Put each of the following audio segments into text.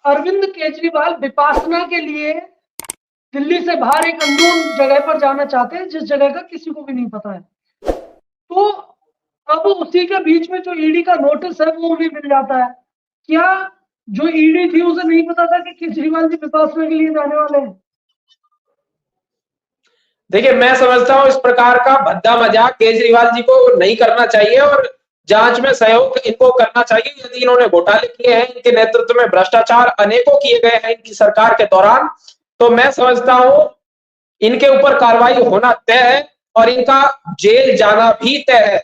अरविंद केजरीवाल विपासना के लिए दिल्ली से बाहर एक अननोन जगह पर जाना चाहते हैं, जिस जगह का किसी को भी नहीं पता है। तो अब उसी के बीच में जो ईडी का नोटिस है वो भी मिल जाता है। क्या जो ईडी थी उसे नहीं पता था कि केजरीवाल जी विपासना के लिए जाने वाले हैं? देखिए, मैं समझता हूं इस प्रकार का भद्दा मजाक केजरीवाल जी को नहीं करना चाहिए और जांच में सहयोग इनको करना चाहिए। यदि इन्होंने घोटाले किए हैं, इनके नेतृत्व में भ्रष्टाचार अनेकों किए गए हैं इनकी सरकार के दौरान, तो मैं समझता हूं इनके ऊपर कार्रवाई होना तय है और इनका जेल जाना भी तय है।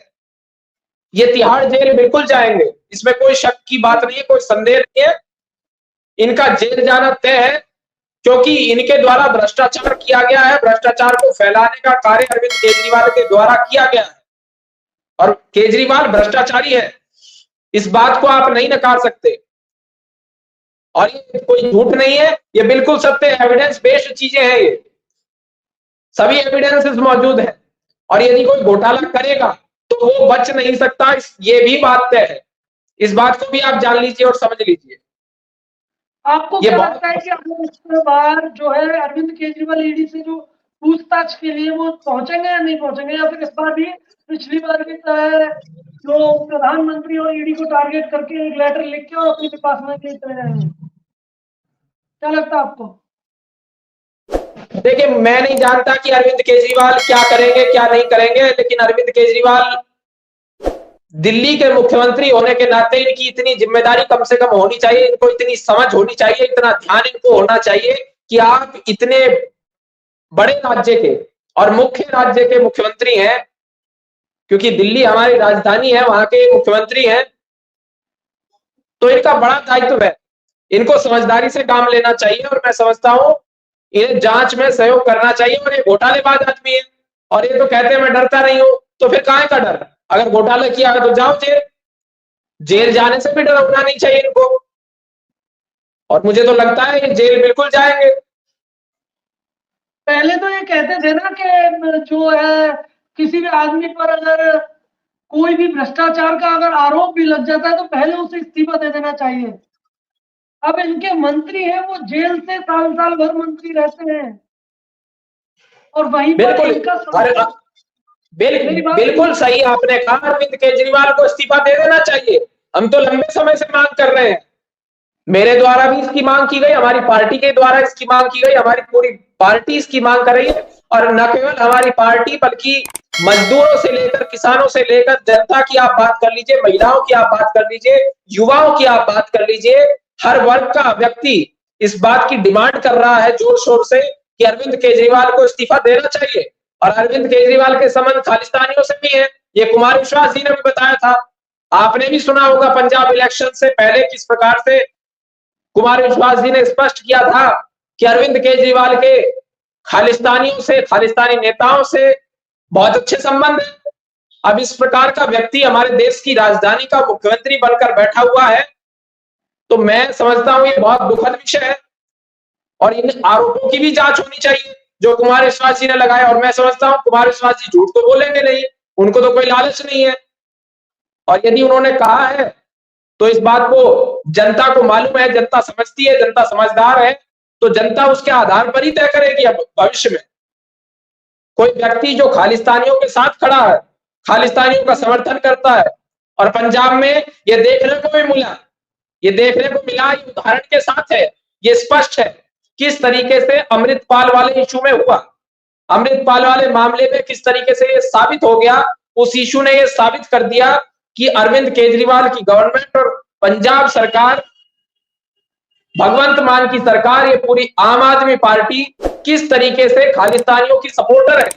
ये तिहाड़ जेल बिल्कुल जाएंगे, इसमें कोई शक की बात नहीं है, कोई संदेह नहीं है। इनका जेल जाना तय है क्योंकि इनके द्वारा भ्रष्टाचार किया गया है। भ्रष्टाचार को फैलाने का कार्य अरविंद केजरीवाल के द्वारा किया गया है और केजरीवाल भ्रष्टाचारी है, इस बात को आप नहीं नकार सकते। और ये कोई झूठ नहीं है, ये बिल्कुल सत्य एविडेंस बेस्ड चीजें हैं, ये सभी एविडेंसेस मौजूद है। और यदि कोई घोटाला करेगा तो वो बच नहीं सकता, ये भी बात तय है। इस बात को भी आप जान लीजिए और समझ लीजिए। आपको क्या लगता है कि इस बार जो है अरविंद केजरीवाल ईडी से जो पूछताछ के लिए वो पहुंचेंगे या नहीं पहुंचेंगे, या फिर इस बार भी पिछली बार की तरह जो प्रधानमंत्री और ईडी को टारगेट करके एक लेटर लिख के और अपनी विपासना के लिए चले जाएंगे? क्या लगता है आपको? देखिए, मैं नहीं जानता कि अरविंद केजरीवाल क्या करेंगे क्या नहीं करेंगे, लेकिन अरविंद केजरीवाल दिल्ली के मुख्यमंत्री होने के नाते इनकी इतनी जिम्मेदारी कम से कम होनी चाहिए, इनको इतनी समझ होनी चाहिए, इतना ध्यान इनको होना चाहिए कि आप इतने बड़े राज्य के और मुख्य राज्य के मुख्यमंत्री हैं, क्योंकि दिल्ली हमारी राजधानी है, वहां के मुख्यमंत्री हैं, तो इनका बड़ा दायित्व है। इनको समझदारी से काम लेना चाहिए और मैं समझता हूं इन्हें जांच में सहयोग करना चाहिए। और ये घोटालेबाज आदमी है और ये तो कहते हैं मैं डरता नहीं हूं, तो फिर काहे का डर? अगर घोटाला किया है तो जाओ जेल, जेल जाने से भी डरना नहीं चाहिए इनको। और मुझे तो लगता है ये जेल बिल्कुल जाएंगे। पहले तो ये कहते थे ना कि जो है किसी भी आदमी पर अगर कोई भी भ्रष्टाचार का अगर आरोप भी लग जाता है तो पहले उसे इस्तीफा दे देना चाहिए। अब इनके मंत्री हैं, वो जेल से साल साल भर मंत्री रहते हैं और वहीं पर इनका बिल्कुल सही आपने कहा, अरविंद केजरीवाल को इस्तीफा दे देना चाहिए। हम तो लंबे समय से मांग कर रहे हैं, मेरे द्वारा भी इसकी मांग की गई, हमारी पार्टी के द्वारा इसकी मांग की गई, हमारी पूरी पार्टी इसकी मांग कर रही है। और न केवल हमारी पार्टी बल्कि मजदूरों से लेकर किसानों से लेकर जनता की आप बात कर लीजिए, महिलाओं की आप बात कर लीजिए, युवाओं की आप बात कर लीजिए, हर वर्ग का व्यक्ति इस बात की डिमांड कर रहा है जोर शोर से कि अरविंद केजरीवाल को इस्तीफा देना चाहिए। और अरविंद केजरीवाल के संबंध खालिस्तानियों से भी है, ये कुमार विश्वास जी ने भी बताया था। आपने भी सुना होगा पंजाब इलेक्शन से पहले किस प्रकार से कुमार विश्वास जी ने स्पष्ट किया था कि अरविंद केजरीवाल के खालिस्तानियों से, खालिस्तानी नेताओं से बहुत अच्छे संबंध है। अब इस प्रकार का व्यक्ति हमारे देश की राजधानी का मुख्यमंत्री बनकर बैठा हुआ है, तो मैं समझता हूं ये बहुत दुखद विषय है और इन आरोपों की भी जांच होनी चाहिए जो कुमार विश्वास जी ने लगाए। और मैं समझता हूं कुमार विश्वास जी झूठ तो बोलेंगे नहीं, उनको तो कोई लालच नहीं है। और यदि उन्होंने कहा है तो इस बात को जनता को मालूम है, जनता समझती है, जनता समझदार है, तो जनता उसके आधार पर ही तय करेगी। अब भविष्य में कोई व्यक्ति जो खालिस्तानियों के साथ खड़ा है, खालिस्तानियों का समर्थन करता है, और पंजाब में ये देखने को भी मिला, ये उदाहरण के साथ है, ये स्पष्ट है किस तरीके से अमृतपाल वाले इशू में हुआ, अमृतपाल वाले मामले में किस तरीके से ये साबित हो गया। उस इशू ने ये साबित कर दिया कि अरविंद केजरीवाल की गवर्नमेंट और पंजाब सरकार, भगवंत मान की सरकार, ये पूरी आम आदमी पार्टी किस तरीके से खालिस्तानियों की सपोर्टर है।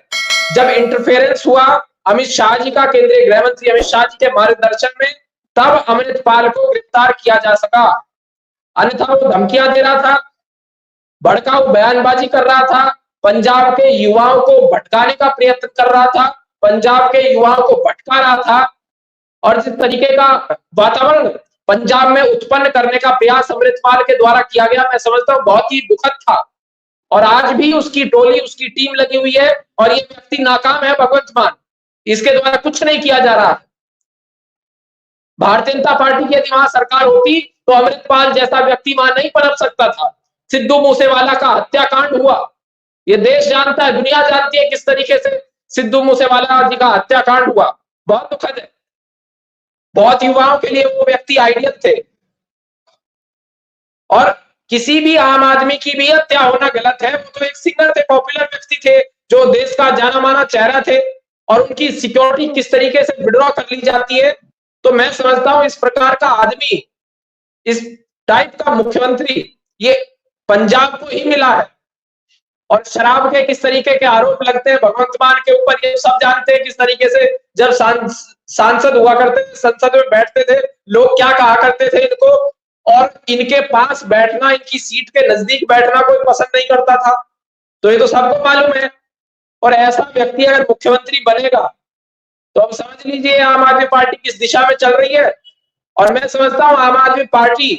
जब इंटरफेरेंस हुआ अमित शाह जी का, केंद्रीय गृह मंत्री अमित शाह जी के मार्गदर्शन में, तब अमृतपाल को गिरफ्तार किया जा सका। अन्यथा वो धमकियां दे रहा था, भड़काऊ बयानबाजी कर रहा था, पंजाब के युवाओं को भटकाने का प्रयत्न कर रहा था, पंजाब के युवाओं को भटका रहा था। और जिस तरीके का वातावरण पंजाब में उत्पन्न करने का प्रयास अमृतपाल के द्वारा किया गया, मैं समझता हूं बहुत ही दुखद था। और आज भी उसकी टोली, उसकी टीम लगी हुई है और ये व्यक्ति नाकाम है, भगवंत मान, इसके द्वारा कुछ नहीं किया जा रहा। भारतीय जनता पार्टी की यदि वहां सरकार होती तो अमृतपाल जैसा व्यक्ति वहां नहीं पनप सकता था। सिद्धू मूसेवाला का हत्याकांड हुआ, ये देश जानता है, दुनिया जानती है किस तरीके से सिद्धू मूसेवाला जी का हत्याकांड हुआ। बहुत दुखद है, बहुत युवाओं के लिए वो व्यक्ति आइडियल थे। और किसी भी आम आदमी की भी हत्या होना गलत है। वो तो एक सिंगर थे, पॉपुलर व्यक्ति थे, जो देश का जाना माना चेहरा थे, और उनकी सिक्योरिटी किस तरीके से विड्रॉ कर ली जाती है। तो मैं समझता हूं इस प्रकार का आदमी, इस टाइप का मुख्यमंत्री, ये पंजाब को ही मिला है। और शराब के किस तरीके के आरोप लगते हैं भगवंत मान के ऊपर, ये सब जानते हैं किस तरीके से। जब सांसद हुआ करते थे, संसद में बैठते थे, लोग क्या कहा करते थे इनको, और इनके पास बैठना, इनकी सीट के नजदीक बैठना कोई पसंद नहीं करता था। तो ये तो सबको मालूम है। और ऐसा व्यक्ति अगर मुख्यमंत्री बनेगा तो अब समझ लीजिए आम आदमी पार्टी किस दिशा में चल रही है। और मैं समझता हूं आम आदमी पार्टी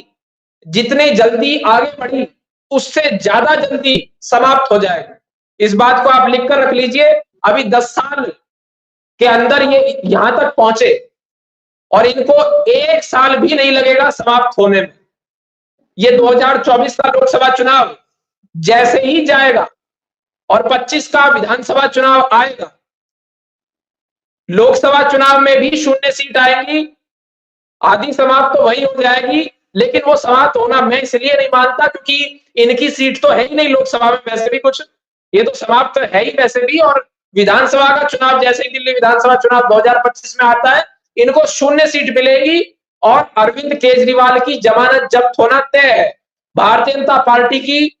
जितनी जल्दी आगे बढ़ी उससे ज्यादा जल्दी समाप्त हो जाएगी। इस बात को आप लिखकर रख लीजिए। अभी 10 साल के अंदर ये यहां तक पहुंचे और इनको 1 साल भी नहीं लगेगा समाप्त होने में। ये 2024 का लोकसभा चुनाव जैसे ही जाएगा और 25 का विधानसभा चुनाव आएगा, लोकसभा चुनाव में भी 0 सीट आएंगी, आधी समाप्त तो वही हो जाएगी। लेकिन वो समाप्त होना मैं इसलिए नहीं मानता क्योंकि इनकी सीट तो है ही नहीं लोकसभा में, वैसे भी कुछ, ये तो समाप्त है ही वैसे भी। और विधानसभा का चुनाव जैसे ही दिल्ली विधानसभा चुनाव 2025 में आता है, इनको 0 सीट मिलेगी और अरविंद केजरीवाल की जमानत जब्त होना तय है। भारतीय जनता पार्टी की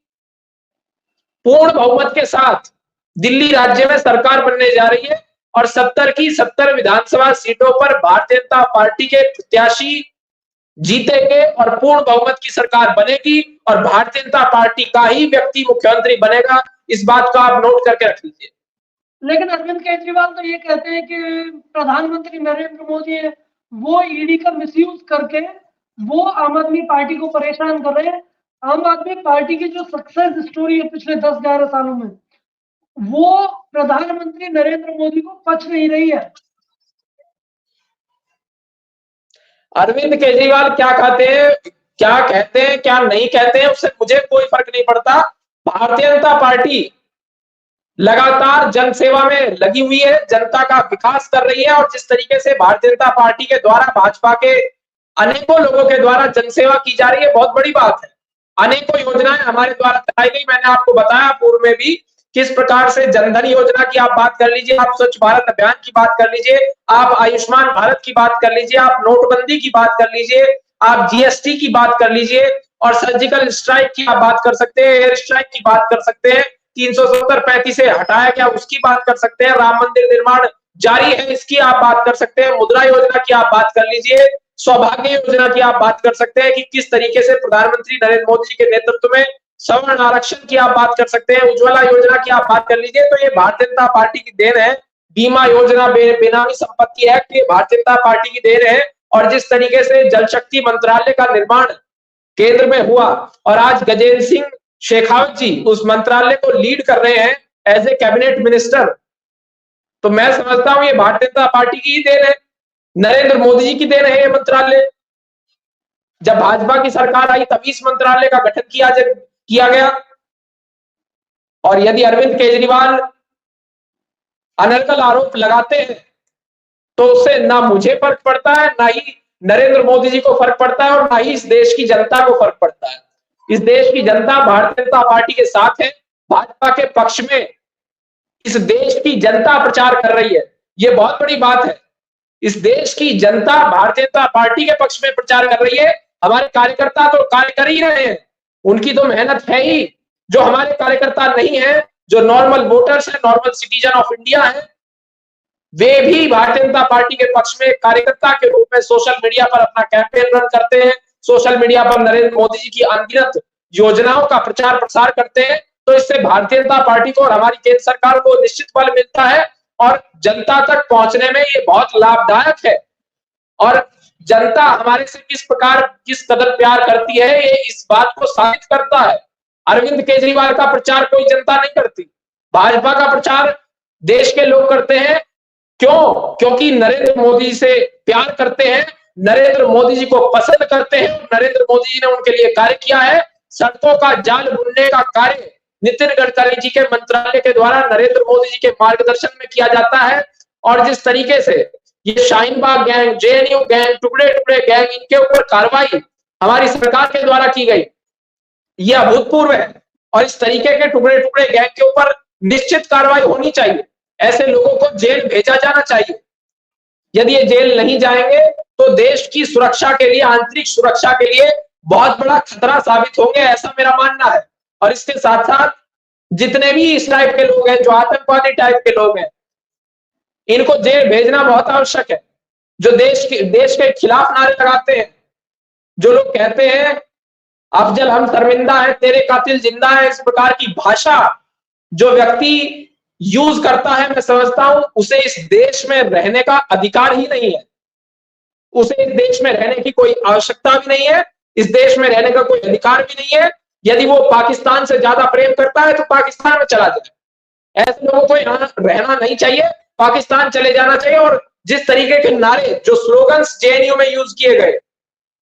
पूर्ण बहुमत के साथ दिल्ली राज्य में सरकार बनने जा रही है और 70 की 70 विधानसभा सीटों पर भारतीय जनता पार्टी के प्रत्याशी जीतेंगे और पूर्ण बहुमत की सरकार बनेगी और भारतीय जनता पार्टी का ही व्यक्ति मुख्यमंत्री बनेगा। इस बात को आप नोट करके रख लीजिए। लेकिन अरविंद केजरीवाल तो ये कहते हैं कि प्रधानमंत्री नरेंद्र मोदी है, वो ईडी का मिसयूज करके वो आम आदमी पार्टी को परेशान कर रहे हैं। आम आदमी पार्टी की जो सक्सेस स्टोरी है पिछले 10-11 सालों में, वो प्रधानमंत्री नरेंद्र मोदी को पच नहीं रही है। अरविंद केजरीवाल क्या कहते हैं, क्या नहीं कहते हैं, उससे मुझे कोई फर्क नहीं पड़ता। भारतीय जनता पार्टी लगातार जनसेवा में लगी हुई है, जनता का विकास कर रही है। और जिस तरीके से भारतीय जनता पार्टी के द्वारा, भाजपा के अनेकों लोगों के द्वारा जनसेवा की जा रही है, बहुत बड़ी बात है। अनेकों योजनाएं हमारे द्वारा चलाई गई। मैंने आपको बताया पूर्व में भी किस प्रकार से जनधन योजना की आप बात कर लीजिए, आप स्वच्छ भारत अभियान की बात कर लीजिए, आप आयुष्मान भारत की बात कर लीजिए, आप नोटबंदी की बात कर लीजिए, आप जीएसटी की बात कर लीजिए, और सर्जिकल स्ट्राइक की आप बात कर सकते हैं, एयर स्ट्राइक की बात कर सकते हैं, 370-35 से हटाया गया उसकी बात कर सकते हैं, राम मंदिर निर्माण जारी है इसकी आप बात कर सकते हैं, मुद्रा योजना की आप बात कर लीजिए, सौभाग्य योजना की आप बात कर सकते हैं कि किस तरीके से प्रधानमंत्री नरेंद्र मोदी जी के नेतृत्व में सवर्ण आरक्षण की आप बात कर सकते हैं, उज्ज्वला योजना की आप बात कर लीजिए। तो ये भारतीय जनता पार्टी की देन है। बीमा योजना, बेनामी संपत्ति एक्ट, ये भारतीय जनता पार्टी की देन है। और जिस तरीके से जल शक्ति मंत्रालय का निर्माण केंद्र में हुआ और आज गजेंद्र सिंह शेखावत जी उस मंत्रालय को लीड कर रहे हैं एज ए कैबिनेट मिनिस्टर, तो मैं समझता हूं ये भारतीय जनता पार्टी की ही देन है, नरेंद्र मोदी जी की देन है ये मंत्रालय। जब भाजपा की सरकार आई तभी इस मंत्रालय का गठन किया गया। और यदि अरविंद केजरीवाल अनर्गल आरोप लगाते हैं तो उससे ना मुझे फर्क पड़ता है, ना ही नरेंद्र मोदी जी को फर्क पड़ता है, और ना ही इस देश की जनता को फर्क पड़ता है। इस देश की जनता भारतीय जनता पार्टी के साथ है, भाजपा के पक्ष में इस देश की जनता प्रचार कर रही है। यह बहुत बड़ी बात है। इस देश की जनता भारतीय जनता पार्टी के पक्ष में प्रचार कर रही है। हमारे कार्यकर्ता तो कार्य कर ही रहे हैं, उनकी तो मेहनत है ही। जो हमारे कार्यकर्ता नहीं है, जो नॉर्मल वोटर्स हैं, नॉर्मल सिटीजन ऑफ इंडिया है, वे भी भारतीय जनता पार्टी के पक्ष में कार्यकर्ता के रूप में सोशल मीडिया पर अपना कैंपेन रन करते हैं, सोशल मीडिया पर नरेंद्र मोदी जी की अनगिनत योजनाओं का प्रचार प्रसार करते हैं। तो इससे भारतीय जनता पार्टी को और हमारी केंद्र सरकार को निश्चित बल मिलता है और जनता तक पहुंचने में ये बहुत लाभदायक है। और जनता हमारे से किस कदर प्यार करती है, ये इस बात को साबित करता है। अरविंद केजरीवाल का प्रचार कोई जनता नहीं करती, भाजपा का प्रचार देश के लोग करते हैं। क्यों? क्योंकि नरेंद्र मोदी से प्यार करते हैं, नरेंद्र मोदी जी को पसंद करते हैं। नरेंद्र मोदी जी ने उनके लिए कार्य किया है। सड़कों का जाल बुनने का कार्य नितिन गडकरी जी के मंत्रालय के द्वारा नरेंद्र मोदी जी के मार्गदर्शन में किया जाता है। और जिस तरीके से ये Shaheen Bagh gang, JNU gang, टुकड़े टुकड़े गैंग, इनके ऊपर कार्रवाई हमारी सरकार के द्वारा की गई, ये अभूतपूर्व है। और इस तरीके के टुकड़े टुकड़े गैंग के ऊपर निश्चित कार्रवाई होनी चाहिए। ऐसे लोगों को जेल भेजा जाना चाहिए। यदि ये जेल नहीं जाएंगे तो देश की सुरक्षा के लिए, आंतरिक सुरक्षा के लिए बहुत बड़ा खतरा साबित होंगे, ऐसा मेरा मानना है। और इसके साथ साथ जितने भी इस टाइप के लोग हैं, जो आतंकवादी टाइप के लोग हैं, इनको जेल भेजना बहुत आवश्यक है। जो देश के खिलाफ नारे लगाते हैं, जो लोग कहते हैं अफजल हम शर्मिंदा है, तेरे कातिल जिंदा है, इस प्रकार की भाषा जो व्यक्ति यूज करता है, मैं समझता हूं उसे इस देश में रहने का अधिकार ही नहीं है। उसे इस देश में रहने की कोई आवश्यकता भी नहीं है, इस देश में रहने का कोई अधिकार भी नहीं है। यदि वो पाकिस्तान से ज्यादा प्रेम करता है तो पाकिस्तान में चला जाए। ऐसे लोगों को यहाँ रहना नहीं चाहिए, पाकिस्तान चले जाना चाहिए। और जिस तरीके के नारे, जो स्लोगन्स जेएनयू में यूज किए गए,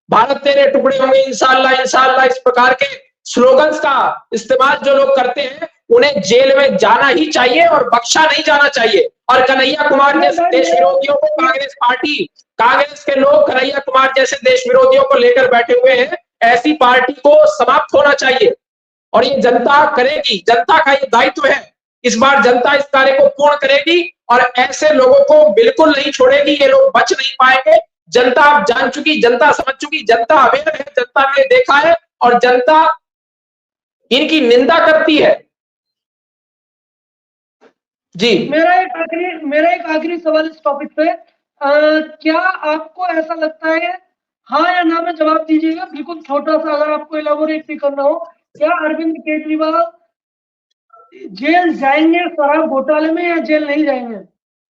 भारत तेरे टुकड़े होंगे इंशाअल्लाह इंशाअल्लाह, इस प्रकार के स्लोगन्स का इस्तेमाल जो लोग करते हैं, उन्हें जेल में जाना ही चाहिए और बख्शा नहीं जाना चाहिए। और कन्हैया कुमार जैसे देश विरोधियों को कांग्रेस पार्टी, कांग्रेस के लोग कन्हैया कुमार जैसे देश विरोधियों को लेकर बैठे हुए हैं, ऐसी पार्टी को समाप्त होना चाहिए। और ये जनता करेगी, जनता का ये दायित्व है। इस बार जनता इस कार्य को पूर्ण करेगी और ऐसे लोगों को बिल्कुल नहीं छोड़ेगी। ये लोग बच नहीं पाएंगे। जनता अब जान चुकी, जनता समझ चुकी, जनता अवेयर है, जनता ने देखा है और जनता इनकी निंदा करती है। जी, मेरा एक आखिरी सवाल इस टॉपिक पे, क्या आपको ऐसा लगता है, हाँ या ना में जवाब दीजिएगा, बिल्कुल छोटा सा, अगर आपको एलाबोरेट भी करना हो, क्या अरविंद केजरीवाल जेल जाएंगे शराब घोटाले में या जेल नहीं जाएंगे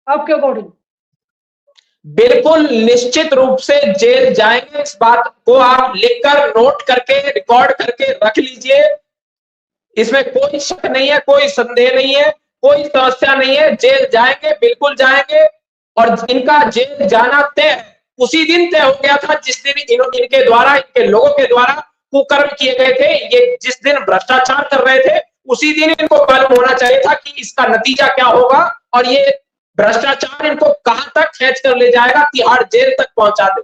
आपके अकॉर्डिंग? बिल्कुल निश्चित रूप से जेल जाएंगे। इस बात को आप लिखकर, नोट करके, रिकॉर्ड करके रख लीजिए। इसमें कोई शक नहीं है, कोई संदेह नहीं है, कोई समस्या नहीं है। जेल जाएंगे, बिल्कुल जाएंगे। और इनका जेल जाना तय उसी दिन तय हो गया था जिस दिन इनके द्वारा, इनके लोगों के द्वारा कुकर्म किए गए थे। ये जिस दिन भ्रष्टाचार कर रहे थे, उसी दिन इनको मालूम होना चाहिए था कि इसका नतीजा क्या होगा और ये भ्रष्टाचार इनको कहां तक खींच कर ले जाएगा, तिहाड़ जेल तक पहुंचा दे।